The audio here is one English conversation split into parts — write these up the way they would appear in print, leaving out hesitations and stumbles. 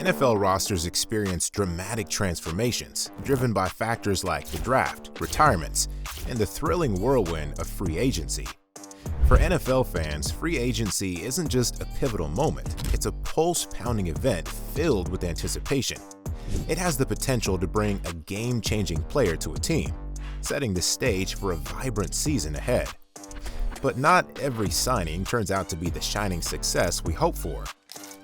NFL rosters experience dramatic transformations, driven by factors like the draft, retirements, and the thrilling whirlwind of free agency. For NFL fans, free agency isn't just a pivotal moment, it's a pulse-pounding event filled with anticipation. It has the potential to bring a game-changing player to a team, setting the stage for a vibrant season ahead. But not every signing turns out to be the shining success we hope for.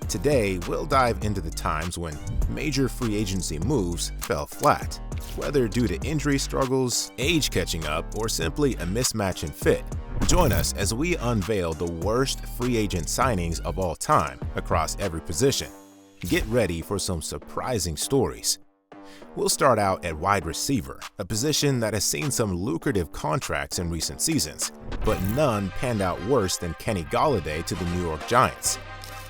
Today, we'll dive into the times when major free agency moves fell flat, whether due to injury struggles, age catching up, or simply a mismatch in fit. Join us as we unveil the worst free agent signings of all time across every position. Get ready for some surprising stories. We'll start out at wide receiver, a position that has seen some lucrative contracts in recent seasons, but none panned out worse than Kenny Golladay to the New York Giants.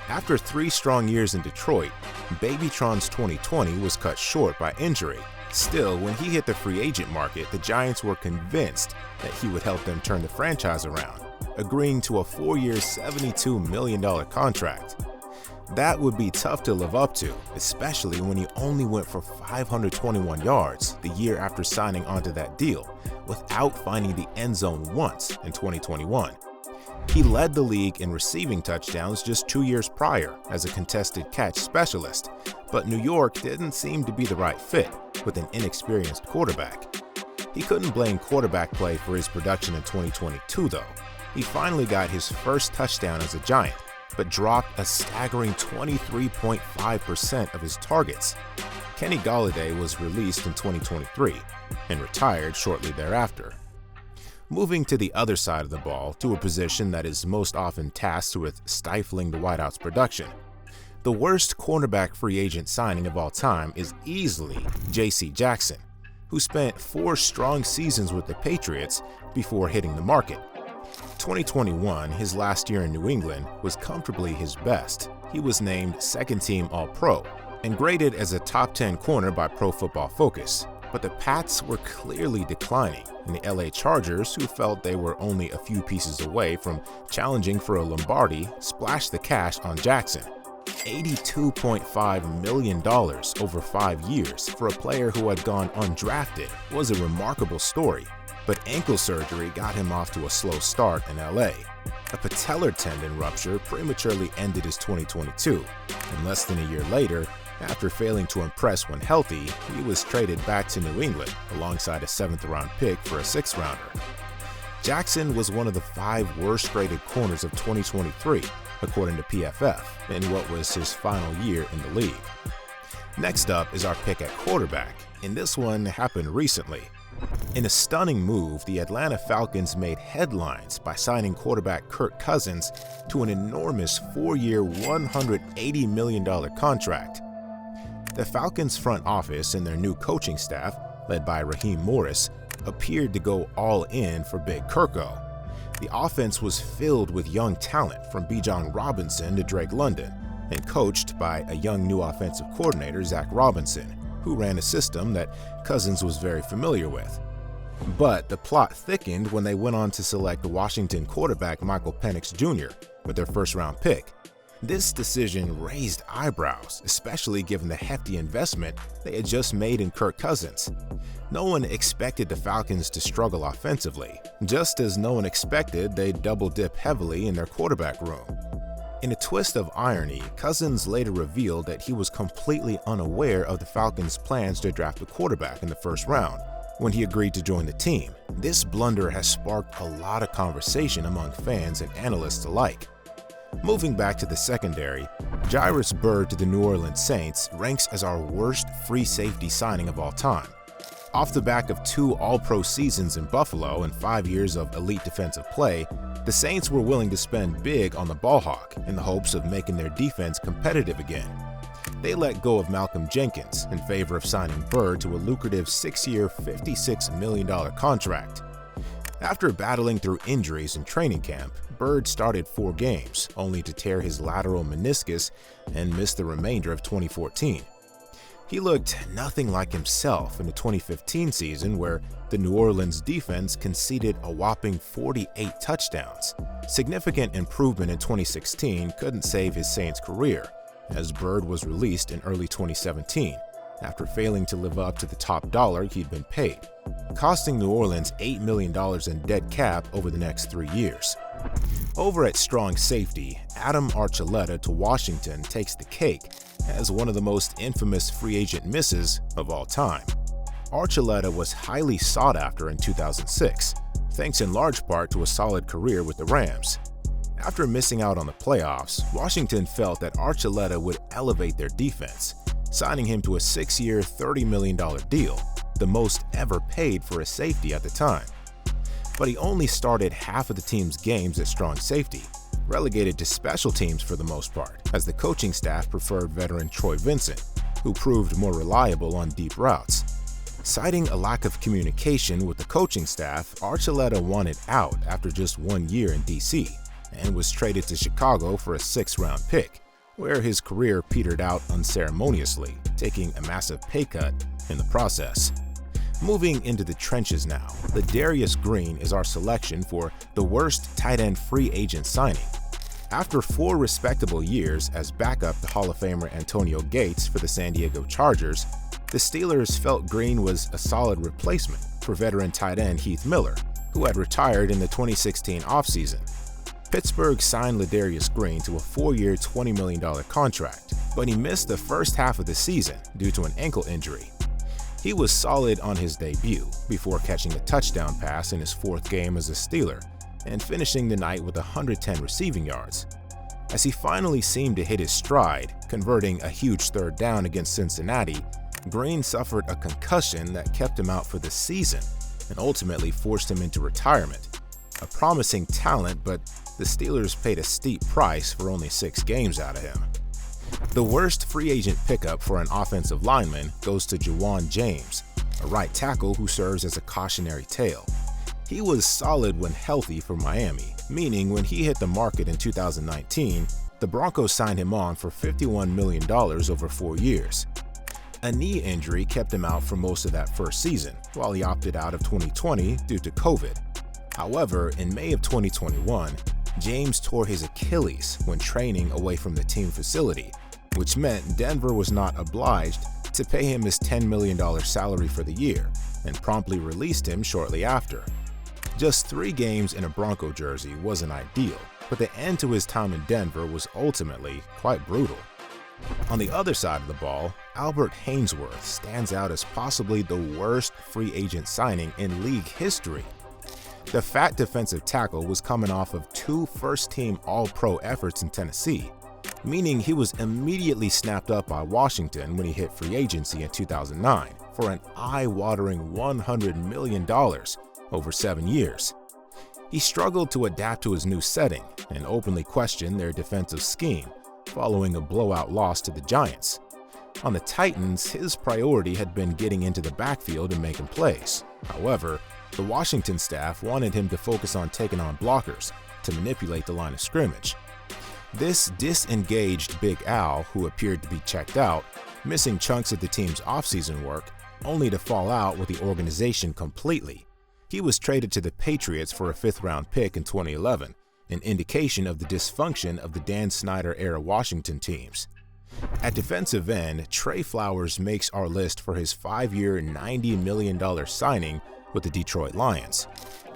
After 3 strong years in Detroit, Babytron's 2020 was cut short by injury. Still, when he hit the free agent market, the Giants were convinced that he would help them turn the franchise around, agreeing to a 4-year, $72 million contract. That would be tough to live up to, especially when he only went for 521 yards the year after signing onto that deal, without finding the end zone once in 2021. He led the league in receiving touchdowns just 2 years prior as a contested catch specialist, but New York didn't seem to be the right fit with an inexperienced quarterback. He couldn't blame quarterback play for his production in 2022 though. He finally got his first touchdown as a Giant, but dropped a staggering 23.5% of his targets. Kenny Golladay was released in 2023 and retired shortly thereafter. Moving to the other side of the ball, to a position that is most often tasked with stifling the wideout's production. The worst cornerback free agent signing of all time is easily J.C. Jackson, who spent 4 strong seasons with the Patriots before hitting the market. 2021, his last year in New England, was comfortably his best. He was named second-team All-Pro and graded as a top 10 corner by Pro Football Focus. But the Pats were clearly declining, and the LA Chargers, who felt they were only a few pieces away from challenging for a Lombardi, splashed the cash on Jackson. $82.5 million over 5 years for a player who had gone undrafted was a remarkable story, but ankle surgery got him off to a slow start in LA. A patellar tendon rupture prematurely ended his 2022, and less than a year later, after failing to impress when healthy, he was traded back to New England alongside a 7th-round pick for a 6th-rounder. Jackson was one of the 5 worst-rated corners of 2023, according to PFF, in what was his final year in the league. Next up is our pick at quarterback, and this one happened recently. In a stunning move, the Atlanta Falcons made headlines by signing quarterback Kirk Cousins to an enormous 4-year, $180 million contract. The Falcons' front office and their new coaching staff, led by Raheem Morris, appeared to go all in for Big Kirko. The offense was filled with young talent from Bijan Robinson to Drake London, and coached by a young new offensive coordinator, Zach Robinson, who ran a system that Cousins was very familiar with. But the plot thickened when they went on to select the Washington quarterback Michael Penix Jr. with their first-round pick. This decision raised eyebrows, especially given the hefty investment they had just made in Kirk Cousins. No one expected the Falcons to struggle offensively, just as no one expected they'd double-dip heavily in their quarterback room. In a twist of irony, Cousins later revealed that he was completely unaware of the Falcons' plans to draft a quarterback in the first round when he agreed to join the team. This blunder has sparked a lot of conversation among fans and analysts alike. Moving back to the secondary, Jairus to the New Orleans Saints ranks as our worst free safety signing of all time. Off the back of 2 All-Pro seasons in Buffalo and 5 years of elite defensive play, the Saints were willing to spend big on the ball hawk in the hopes of making their defense competitive again. They let go of Malcolm Jenkins in favor of signing Bird to a lucrative 6-year, $56 million contract. After battling through injuries in training camp, Bird started 4 games, only to tear his lateral meniscus and miss the remainder of 2014. He looked nothing like himself in the 2015 season, where the New Orleans defense conceded a whopping 48 touchdowns. Significant improvement in 2016 couldn't save his Saints career, as Bird was released in early 2017 after failing to live up to the top dollar he'd been paid, costing New Orleans $8 million in dead cap over the next 3 years. Over at strong safety, Adam Archuleta to Washington takes the cake as one of the most infamous free agent misses of all time. Archuleta was highly sought after in 2006, thanks in large part to a solid career with the Rams. After missing out on the playoffs, Washington felt that Archuleta would elevate their defense, signing him to a 6-year, $30 million deal, the most ever paid for a safety at the time. But he only started half of the team's games at strong safety, relegated to special teams for the most part, as the coaching staff preferred veteran Troy Vincent, who proved more reliable on deep routes. Citing a lack of communication with the coaching staff, Archuleta wanted out after just 1 year in DC and was traded to Chicago for a 6th-round pick, where his career petered out unceremoniously, taking a massive pay cut in the process. Moving into the trenches now, Ladarius Green is our selection for the worst tight end free agent signing. After 4 respectable years as backup to Hall of Famer Antonio Gates for the San Diego Chargers, the Steelers felt Green was a solid replacement for veteran tight end Heath Miller, who had retired in the 2016 offseason. Pittsburgh signed Ladarius Green to a 4-year, $20 million contract, but he missed the first half of the season due to an ankle injury. He was solid on his debut before catching a touchdown pass in his 4th game as a Steeler and finishing the night with 110 receiving yards. As he finally seemed to hit his stride, converting a huge 3rd down against Cincinnati, Green suffered a concussion that kept him out for the season and ultimately forced him into retirement. A promising talent, but the Steelers paid a steep price for only 6 games out of him. The worst free agent pickup for an offensive lineman goes to Jawuan James, a right tackle who serves as a cautionary tale. He was solid when healthy for Miami, meaning when he hit the market in 2019, the Broncos signed him on for $51 million over 4 years. A knee injury kept him out for most of that first season, while he opted out of 2020 due to COVID. However, in May of 2021, James tore his Achilles when training away from the team facility, which meant Denver was not obliged to pay him his $10 million salary for the year and promptly released him shortly after. Just 3 games in a Bronco jersey wasn't ideal, but the end to his time in Denver was ultimately quite brutal. On the other side of the ball, Albert Haynesworth stands out as possibly the worst free agent signing in league history. The fat defensive tackle was coming off of 2 first-team All-Pro efforts in Tennessee, meaning he was immediately snapped up by Washington when he hit free agency in 2009 for an eye-watering $100 million over 7 years. He struggled to adapt to his new setting and openly questioned their defensive scheme following a blowout loss to the Giants. On the Titans, his priority had been getting into the backfield and making plays. However, the Washington staff wanted him to focus on taking on blockers to manipulate the line of scrimmage. This disengaged Big Al, who appeared to be checked out, missing chunks of the team's offseason work, only to fall out with the organization completely. He was traded to the Patriots for a 5th-round pick in 2011, an indication of the dysfunction of the Dan Snyder-era Washington teams. At defensive end, Trey Flowers makes our list for his 5-year, $90 million signing with the Detroit Lions.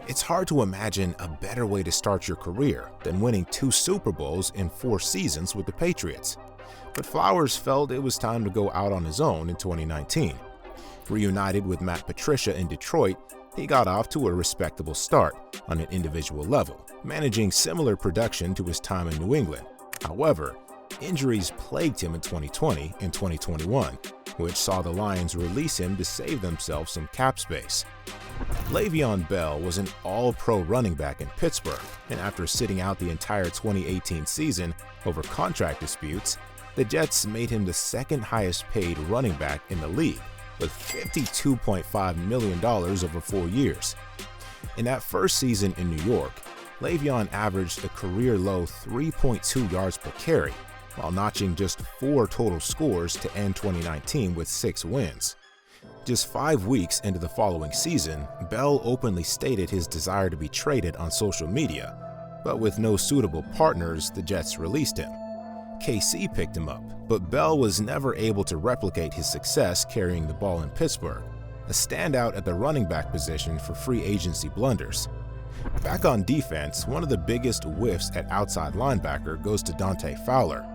It's hard to imagine a better way to start your career than winning 2 Super Bowls in 4 seasons with the Patriots. But Flowers felt it was time to go out on his own in 2019. Reunited with Matt Patricia in Detroit, he got off to a respectable start on an individual level, managing similar production to his time in New England. However, injuries plagued him in 2020 and 2021, which saw the Lions release him to save themselves some cap space. Le'Veon Bell was an all-pro running back in Pittsburgh, and after sitting out the entire 2018 season over contract disputes, the Jets made him the 2nd highest paid running back in the league, with $52.5 million over 4 years. In that first season in New York, Le'Veon averaged a career-low 3.2 yards per carry, while notching just 4 total scores to end 2019 with 6 wins. Just 5 weeks into the following season, Bell openly stated his desire to be traded on social media, but with no suitable partners, the Jets released him. KC picked him up, but Bell was never able to replicate his success carrying the ball in Pittsburgh, a standout at the running back position for free agency blunders. Back on defense, one of the biggest whiffs at outside linebacker goes to Dante Fowler.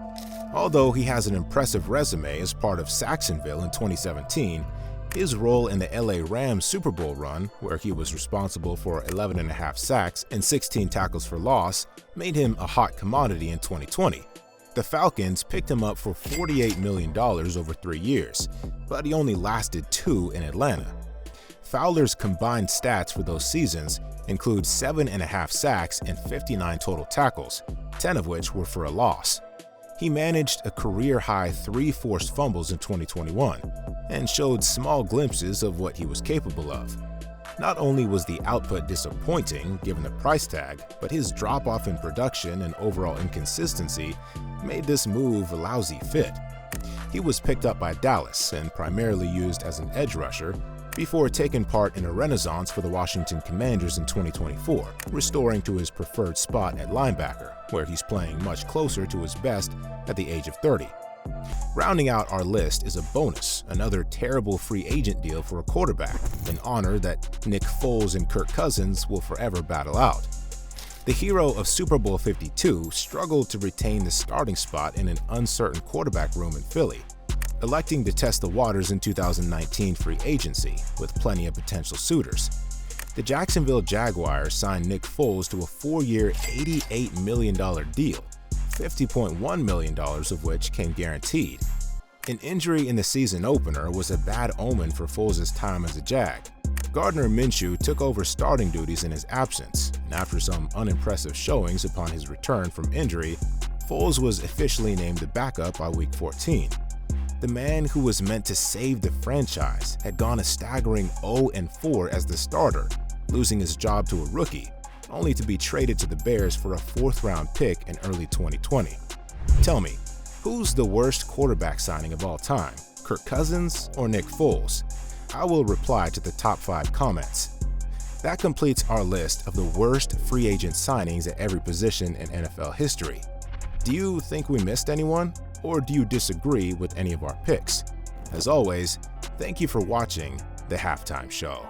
Although he has an impressive resume as part of Saxonville in 2017, his role in the LA Rams Super Bowl run, where he was responsible for 11.5 sacks and 16 tackles for loss, made him a hot commodity in 2020. The Falcons picked him up for $48 million over 3 years, but he only lasted 2 in Atlanta. Fowler's combined stats for those seasons include 7.5 sacks and 59 total tackles, 10 of which were for a loss. He managed a career-high 3 forced fumbles in 2021 and showed small glimpses of what he was capable of. Not only was the output disappointing given the price tag, but his drop-off in production and overall inconsistency made this move a lousy fit. He was picked up by Dallas and primarily used as an edge rusher before taking part in a renaissance for the Washington Commanders in 2024, restoring to his preferred spot at linebacker, where he's playing much closer to his best at the age of 30. Rounding out our list is a bonus, another terrible free agent deal for a quarterback, an honor that Nick Foles and Kirk Cousins will forever battle out. The hero of Super Bowl 52 struggled to retain the starting spot in an uncertain quarterback room in Philly, electing to test the waters in 2019 free agency with plenty of potential suitors. The Jacksonville Jaguars signed Nick Foles to a 4-year, $88 million deal, $50.1 million of which came guaranteed. An injury in the season opener was a bad omen for Foles' time as a Jag. Gardner Minshew took over starting duties in his absence, and after some unimpressive showings upon his return from injury, Foles was officially named the backup by Week 14. The man who was meant to save the franchise had gone a staggering 0-4 as the starter, losing his job to a rookie, only to be traded to the Bears for a 4th-round pick in early 2020. Tell me, who's the worst quarterback signing of all time, Kirk Cousins or Nick Foles? I will reply to the top 5 comments. That completes our list of the worst free agent signings at every position in NFL history. Do you think we missed anyone, or do you disagree with any of our picks? As always, thank you for watching The Halftime Show.